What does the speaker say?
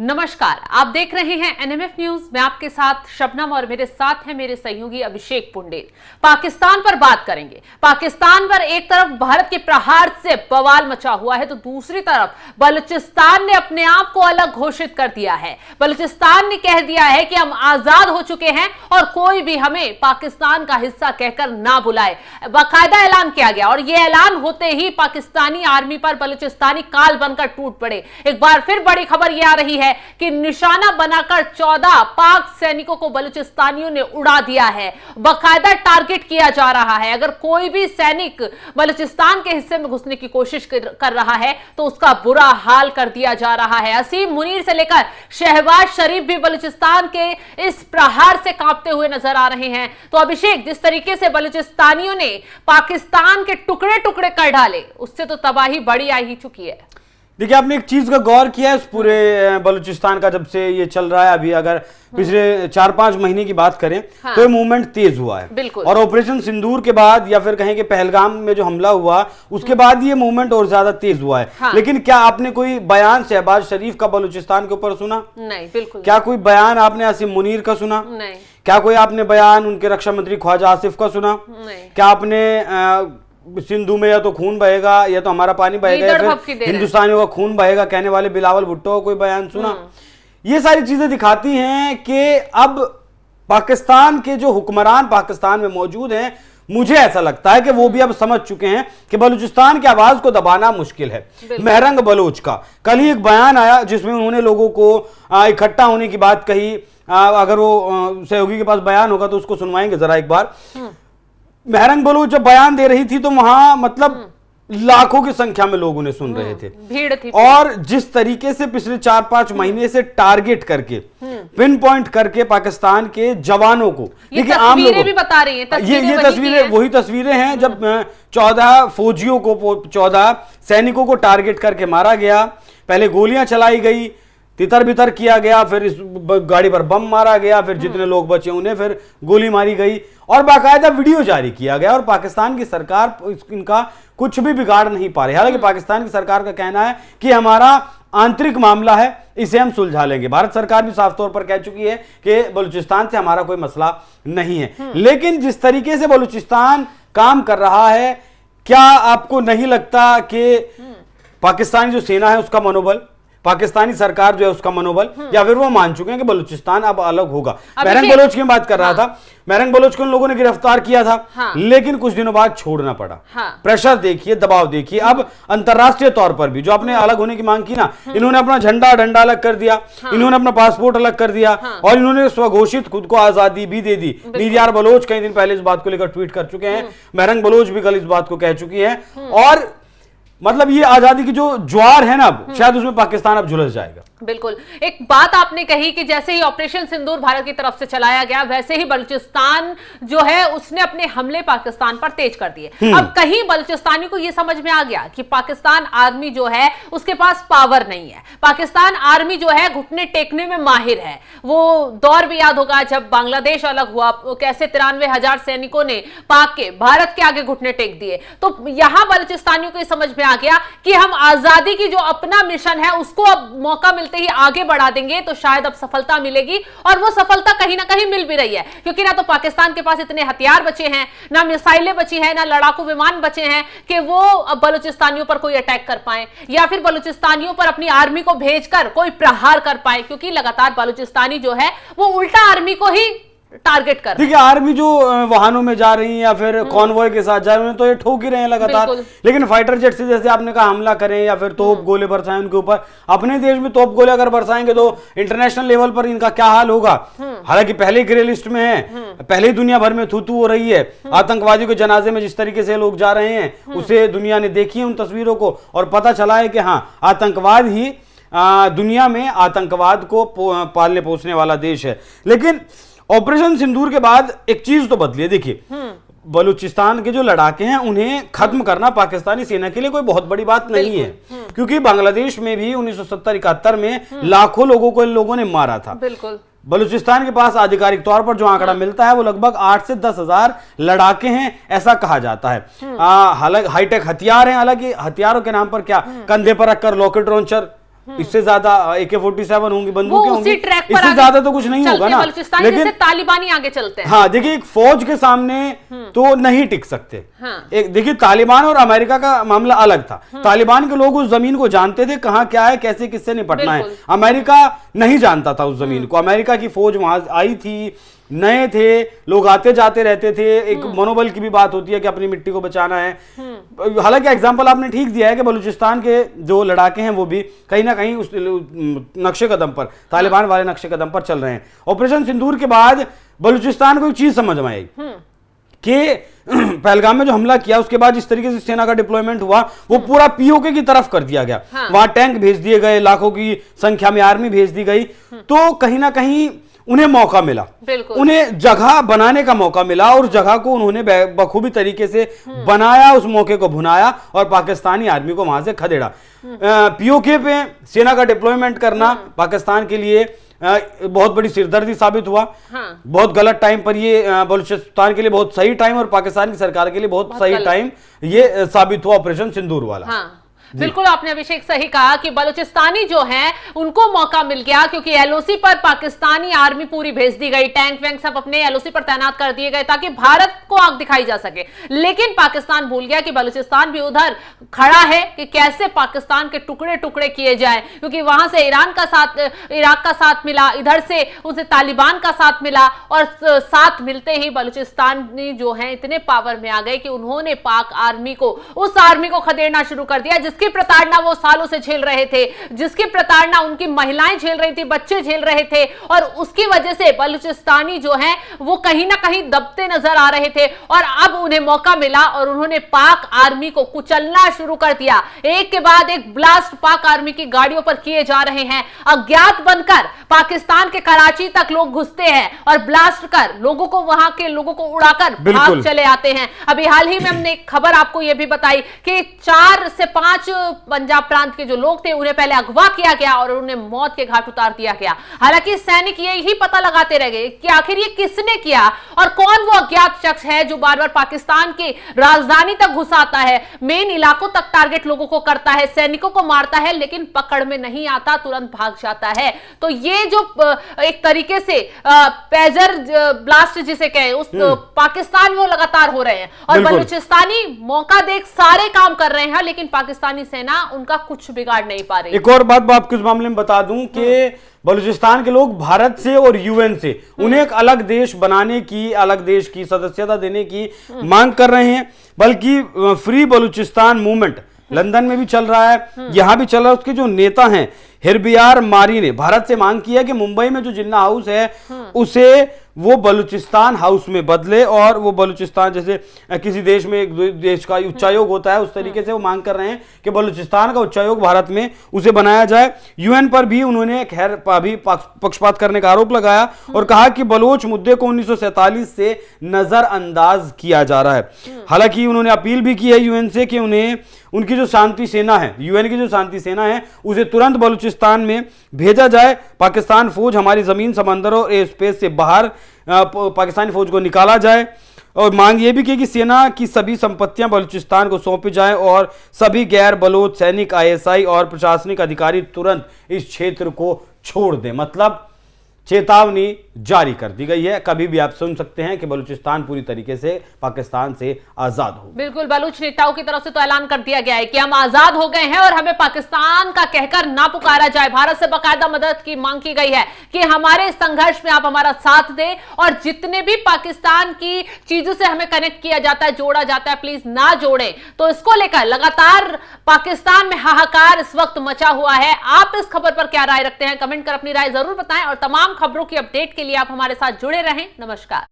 नमस्कार, आप देख रहे हैं एनएमएफ न्यूज। मैं आपके साथ शबनम और मेरे साथ है मेरे सहयोगी अभिषेक पुंडेल। पाकिस्तान पर बात करेंगे। पाकिस्तान पर एक तरफ भारत के प्रहार से बवाल मचा हुआ है तो दूसरी तरफ बलूचिस्तान ने अपने आप को अलग घोषित कर दिया है। बलूचिस्तान ने कह दिया है कि हम आजाद हो चुके हैं और कोई भी हमें पाकिस्तान का हिस्सा कहकर ना बुलाए। बाकायदा ऐलान किया गया और यह ऐलान होते ही पाकिस्तानी आर्मी पर बलूचिस्तानी काल बनकर टूट पड़े। एक बार फिर बड़ी खबर यह आ रही है कि निशाना बनाकर 14 पाक सैनिकों को बलूचिस्तानियों ने उड़ा दिया है। बाकायदा टारगेट किया जा रहा है। अगर कोई भी सैनिक बलूचिस्तान के हिस्से में घुसने की कोशिश कर रहा है तो उसका बुरा हाल कर दिया जा रहा है। असीम मुनीर से लेकर शहबाज शरीफ भी बलूचिस्तान के इस प्रहार से कांपते हुए नजर आ रहे हैं। तो अभिषेक, जिस तरीके से बलूचिस्तानियों ने पाकिस्तान के टुकड़े टुकड़े कर डाले उससे तो तबाही बड़ी आ ही चुकी है। देखिए, आपने एक चीज का गौर किया है इस पूरे बलूचिस्तान का, जब से ये चल रहा है अभी अगर पिछले 4-5 महीने की बात करें तो ये मूवमेंट तेज हुआ है। और ऑपरेशन सिंदूर के बाद या फिर कहें कि पहलगाम में जो हमला हुआ उसके बाद ये मूवमेंट और ज्यादा तेज हुआ है। लेकिन क्या आपने कोई बयान शहबाज शरीफ का बलूचिस्तान के ऊपर सुना? नहीं, बिल्कुल। क्या कोई बयान आपने असीम मुनीर का सुना? नहीं। क्या कोई आपने बयान उनके रक्षा मंत्री ख्वाजा आसिफ का सुना? नहीं। क्या आपने सिंधु में या तो खून बहेगा या तो हमारा पानी बहेगा या फिर हिंदुस्तानियों का खून बहेगा कहने वाले बिलावल भुट्टो का कोई बयान सुना? ये सारी चीजें दिखाती हैं कि अब पाकिस्तान के जो हुक्मरान पाकिस्तान में मौजूद हैं, मुझे ऐसा लगता है कि वो भी अब समझ चुके हैं कि बलूचिस्तान की आवाज को दबाना मुश्किल है। महरंग बलोच का कल ही एक बयान आया जिसमें उन्होंने लोगों को इकट्ठा होने की बात कही। अगर वो सहयोगी के पास बयान होगा तो उसको सुनवाएंगे जरा एक बार। महरंग बलोच जब बयान दे रही थी तो वहां मतलब लाखों की संख्या में लोग उन्हें सुन रहे थे, भीड़ थी। और जिस तरीके से पिछले 4-5 महीने से टारगेट करके पिन पॉइंट करके पाकिस्तान के जवानों को, देखिए आम लोगों भी बता रही हैं, ये तस्वीरें वही तस्वीरें हैं जब 14 फौजियों को 14 सैनिकों को टारगेट करके मारा गया। पहले गोलियां चलाई गई, तितर बितर किया गया, फिर इस गाड़ी पर बम मारा गया, फिर जितने लोग बचे उन्हें फिर गोली मारी गई और बाकायदा वीडियो जारी किया गया। और पाकिस्तान की सरकार इनका कुछ भी बिगाड़ नहीं पा रही। हालांकि पाकिस्तान की सरकार का कहना है कि हमारा आंतरिक मामला है, इसे हम सुलझा लेंगे। भारत सरकार भी साफ तौर पर कह चुकी है कि बलूचिस्तान से हमारा कोई मसला नहीं है। लेकिन जिस तरीके से बलूचिस्तान काम कर रहा है, क्या आपको नहीं लगता कि पाकिस्तानी जो सेना है उसका मनोबल, पाकिस्तानी सरकार जो है उसका मनोबल, या फिर वो मान चुके हैं कि बलूचिस्तान अब अलग होगा? महरंग बलोच की बात कर रहा था। महरंग बलोच को उन लोगों ने गिरफ्तार किया था, लेकिन कुछ दिनों बाद छोड़ना पड़ा। प्रेशर देखिए, दबाव देखिए। अब अंतरराष्ट्रीय तौर पर भी जो अपने अलग होने की मांग की ना, इन्होंने अपना झंडा डंडा अलग कर दिया, इन्होंने अपना पासपोर्ट अलग कर दिया और इन्होंने स्वघोषित खुद को आजादी भी दे दी। नीरियार बलोच कई दिन पहले इस बात को लेकर ट्वीट कर चुके हैं, महरंग बलोच भी कल इस बात को कह चुकी है। और मतलब ये आजादी की जो ज्वार है ना, शायद उसमें पाकिस्तान अब झुलस जाएगा। बिल्कुल। एक बात आपने कही कि जैसे ही ऑपरेशन सिंदूर भारत की तरफ से चलाया गया वैसे ही बलूचिस्तान जो है उसने अपने हमले पाकिस्तान पर तेज कर दिए। अब कहीं बलूचिस्तानी को यह समझ में आ गया कि पाकिस्तान आर्मी जो है उसके पास पावर नहीं है। पाकिस्तान आर्मी जो है घुटने टेकने में माहिर है। वो दौर भी याद होगा जब बांग्लादेश अलग हुआ, कैसे 93,000 सैनिकों ने पाक के भारत के आगे घुटने टेक दिए। तो यहां बलूचिस्तानियों को समझ में आ गया कि हम आजादी की जो अपना मिशन है उसको अब मौका मिलते ही आगे बढ़ा देंगे तो शायद अब सफलता मिलेगी। और वो सफलता कहीं ना कहीं मिल भी रही है, क्योंकि ना तो पाकिस्तान के पास इतने हथियार बचे हैं, ना मिसाइलें बची हैं, ना लड़ाकू विमान बचे हैं कि वो अब बलूचिस्तानियों पर कोई अटैक कर पाए या फिर बलूचिस्तानियों पर अपनी आर्मी को भेजकर कोई प्रहार कर पाए, क्योंकि लगातार बलूचिस्तानी जो है वो उल्टा आर्मी को ही टारगेट कर। देखिए, आर्मी जो वाहनों में जा रही है या फिर कॉन्वॉय के साथ जा रहे हैं तो ये ठोक ही रहे हैं लगातार। लेकिन फाइटर जेट से जैसे आपने कहा हमला करें या फिर तोप गोले बरसाएं उनके ऊपर, अपने देश में तोप गोले अगर बरसाएंगे तो इंटरनेशनल लेवल पर इनका क्या हाल होगा। हालांकि पहले ग्रे लिस्ट में है, पहले दुनिया भर में थू हो रही है। आतंकवादियों के जनाजे में जिस तरीके से लोग जा रहे हैं उसे दुनिया ने देखी है उन तस्वीरों को और पता चला है कि हाँ, आतंकवाद ही दुनिया में आतंकवाद को पालने पोसने वाला देश है। लेकिन ऑपरेशन सिंदूर के बाद एक चीज तो बदली है। देखिए, बलूचिस्तान के जो लड़ाके हैं उन्हें खत्म करना पाकिस्तानी सेना के लिए कोई बहुत बड़ी बात नहीं है, क्योंकि बांग्लादेश में भी 1970-71 में लाखों लोगों को इन लोगों ने मारा था। बिल्कुल। बलूचिस्तान के पास आधिकारिक तौर पर जो आंकड़ा मिलता है वो लगभग 8 से 10,000 लड़ाके हैं, ऐसा कहा जाता है। हालांकि हाईटेक हथियार हैं, हालांकि हथियारों के नाम पर क्या कंधे पर रखकर रॉकेट लॉन्चर इससे ज्यादा AK-47 होंगी, बंदूकें होंगी, इससे आगे ज्यादा तो कुछ नहीं होगा ना। लेकिन तालिबानी आगे चलते हैं। हाँ देखिए, एक फौज के सामने तो नहीं टिक सकते। हाँ। एक देखिए, तालिबान और अमेरिका का मामला अलग था। तालिबान के लोग उस जमीन को जानते थे, कहां क्या है, कैसे किससे निपटना है। अमेरिका नहीं जानता था उस जमीन को। अमेरिका की फौज वहां आई थी, नए थे, लोग आते जाते रहते थे, एक मनोबल की भी बात होती है कि अपनी मिट्टी को बचाना है। हालांकि एग्जांपल आपने ठीक दिया है कि बलूचिस्तान के जो लड़ाके हैं वो भी कहीं ना कहीं उस नक्शे कदम पर, तालिबान वाले नक्शे कदम पर चल रहे हैं। ऑपरेशन सिंदूर के बाद बलूचिस्तान को एक चीज समझ में आई कि पहलगाम में जो हमला किया उसके बाद जिस तरीके से सेना का डिप्लॉयमेंट हुआ वो पूरा पीओके की तरफ कर दिया गया। वहां टैंक भेज दिए गए, लाखों की संख्या में आर्मी भेज दी गई, तो कहीं ना कहीं उन्हें मौका मिला, उन्हें जगह बनाने का मौका मिला और जगह को उन्होंने बखूबी तरीके से बनाया, उस मौके को भुनाया और पाकिस्तानी आर्मी को वहां से खदेड़ा। पीओके पे सेना का डिप्लॉयमेंट करना पाकिस्तान के लिए बहुत बड़ी सिरदर्दी साबित हुआ। हाँ। बहुत गलत टाइम पर ये बलूचिस्तान के लिए बहुत सही टाइम और पाकिस्तान की सरकार के लिए बहुत सही टाइम ये साबित हुआ ऑपरेशन सिंदूर वाला। हाँ। बिल्कुल आपने अभिषेक सही कहा कि बलूचिस्तानी जो हैं उनको मौका मिल गया, क्योंकि एलओसी पर पाकिस्तानी आर्मी पूरी भेज दी गई, टैंक वैंक सब अपने एलओसी पर तैनात कर दिए गए ताकि भारत को आग दिखाई जा सके। लेकिन पाकिस्तान भूल गया कि बलूचिस्तान भी उधर खड़ा है कि कैसे पाकिस्तान के टुकड़े टुकड़े किए जाए, क्योंकि वहां से इराक का साथ मिला, इधर से उसे तालिबान का साथ मिला और साथ मिलते ही बलूचिस्तानी जो है इतने पावर में आ गए कि उन्होंने पाक आर्मी को, उस आर्मी को खदेड़ना शुरू कर दिया जिसकी प्रताड़ना वो सालों से झेल रहे थे, जिसकी प्रताड़ना उनकी महिलाएं झेल रही थी, बच्चे झेल रहे थे, और उसकी वजह से बलूचिस्तानी जो हैं वो कहीं ना कहीं दबते नजर आ रहे थे। और अब उन्हें मौका मिला और उन्होंने पाक आर्मी को कुचलना शुरू कर दिया। एक के बाद एक ब्लास्ट पाक आर्मी की गाड़ियों पर किए जा रहे हैं। अज्ञात बनकर पाकिस्तान के कराची तक लोग घुसते हैं और ब्लास्ट कर लोगों को, वहां के लोगों को उड़ाकर भाग चले आते हैं। अभी हाल ही में हमने एक खबर आपको यह भी बताई कि 4 से 5 पंजाब प्रांत के जो लोग थे उन्हें पहले अगवा किया गया और उन्हें मौत के घाट उतार दिया गया। हालांकि सैनिक यही पता लगाते रह गए कि आखिर ये किसने किया और कौन वो अज्ञात शख्स है जो बार बार पाकिस्तान की राजधानी तक घुस आता है, मेन इलाकों तक टारगेट लोगों को करता है, सैनिकों को मारता है, लेकिन पकड़ में नहीं आता, तुरंत भाग जाता है। तो ये जो एक तरीके से पेजर ब्लास्ट जिसे कहें उस पाकिस्तान वो लगातार हो रहे हैं और बलूचिस्तानी मौका देख सारे काम कर रहे हैं, लेकिन पाकिस्तानी सेना उनका कुछ बिगाड़ नहीं पा रही। एक और बात मैं आपको इस मामले में बता दूं कि बलूचिस्तान के लोग भारत से और यूएन से उन्हें एक अलग देश बनाने की, अलग देश की सदस्यता देने की मांग कर रहे हैं। बल्कि फ्री बलूचिस्तान मूवमेंट लंदन में भी चल रहा है, यहां भी चल रहा है। उसके जो नेता हैं हिरबियार मारी ने भारत से मांग की है कि मुंबई में जो जिन्ना हाउस है उसे वो बलूचिस्तान हाउस में बदले और वो बलूचिस्तान, जैसे किसी देश में एक देश का उच्चायोग होता है उस तरीके से वो मांग कर रहे हैं कि बलूचिस्तान का उच्चायोग भारत में उसे बनाया जाए। यूएन पर भी उन्होंने खैर अभी पक्षपात करने का आरोप लगाया और कहा कि बलोच मुद्दे को 1947 से नजरअंदाज किया जा रहा है। हालांकि उन्होंने अपील भी की है यूएन से कि उन्हें उनकी जो शांति सेना है, यूएन की जो शांति सेना है, उसे तुरंत बलूचिस्तान में भेजा जाए। पाकिस्तान फौज हमारी जमीन, समंदरों और एयर स्पेस से बाहर पाकिस्तानी फौज को निकाला जाए। और मांग ये भी की कि सेना की सभी संपत्तियां बलूचिस्तान को सौंपी जाएं और सभी गैर बलोच सैनिक, आईएसआई और प्रशासनिक अधिकारी तुरंत इस क्षेत्र को छोड़ दें। मतलब चेतावनी जारी कर दी गई है, कभी भी आप सुन सकते हैं कि बलूचिस्तान पूरी तरीके से पाकिस्तान से आजाद हो। बिल्कुल, बलूच नेताओं की तरफ से तो ऐलान कर दिया गया है कि हम आजाद हो गए हैं और हमें पाकिस्तान का कहकर ना पुकारा जाए। भारत से बाकायदा मदद की मांग की गई है कि हमारे संघर्ष में आप हमारा साथ दें और जितने भी पाकिस्तान की चीजों से हमें कनेक्ट किया जाता है, जोड़ा जाता है, प्लीज ना जोड़ें। तो इसको लेकर लगातार पाकिस्तान में हाहाकार इस वक्त मचा हुआ है। आप इस खबर पर क्या राय रखते हैं? कमेंट कर अपनी राय जरूर बताएं और तमाम खबरों की अपडेट के लिए आप हमारे साथ जुड़े रहें। नमस्कार।